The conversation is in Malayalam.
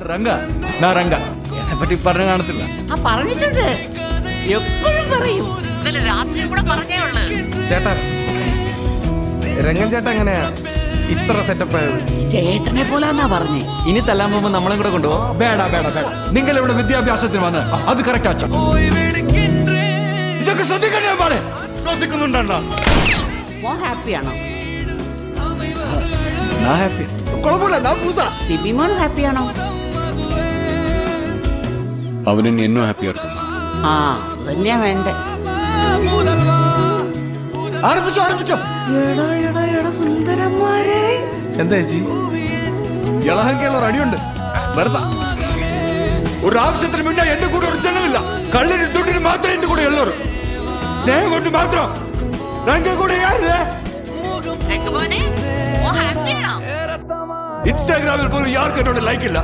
റംഗ എന്നെ പറ്റി പറഞ്ഞു കാണത്തില്ല. ആ പറഞ്ഞിട്ടുണ്ട്, എപ്പോഴും പറയും. ഇന്നലെ രാത്രി കൂടെ പറഞ്ഞേ ഉള്ളു. ചേട്ടാ രംഗൻ ചേട്ടാ എങ്ങനെയാ ഇത്ര സെറ്റപ്പ് ആയത്? ചേട്ടനെ പോലാന്നാ പറഞ്ഞേ. ഇനി തല്ലാൻ പോകുമ്പോ നമ്മളെ കൂടെ കൊണ്ടുപോകും. ಬೇಡ ಬೇಡ ಬೇಡ നിങ്ങൾ ഇവിടെ വിദ്യാഭ്യാസത്തിന് വന്ന് അത് കറക്റ്റ് ആച്ച ഇതൊക്കെ ശ്രദ്ധിക്കണ്ടേ പാടെ ശ്രദ്ധിക്കുന്നുണ്ടോ? മോ ഹാപ്പിയാണോ? ഞാൻ ഹാപ്പി. കുഴപ്പമില്ല ഞാൻ പൂസ ബിബിമോൻ ഹാപ്പിയാണോ? അവനും എന്നും ഹാപ്പി ആയിരിക്കും. ആ അത് തന്നെയാ വേണ്ടേ. ആരംഭിച്ചോ ആരംഭിച്ചോ സുന്ദരന്മാരെ, എന്താ ചേച്ചി? ഇളഹങ്കയുള്ള അടിയുണ്ട് വെറുതെ ഒരു ആവശ്യത്തിന് മുന്നേ എന്റെ കൂടെ ഒരു ജനമില്ല. കള്ളിന് തൊട്ടിന് മാത്രമേ എന്റെ കൂടെ ഉള്ളൂ. സ്നേഹം കൊണ്ട് മാത്രം രംഗ കൂടെ രംഗമോനെ, മോ ഹാപ്പിയാണോ? ഇൻസ്റ്റാഗ്രാമിൽ പോലും യാർക്ക് എന്നോട് ലൈക്കില്ല.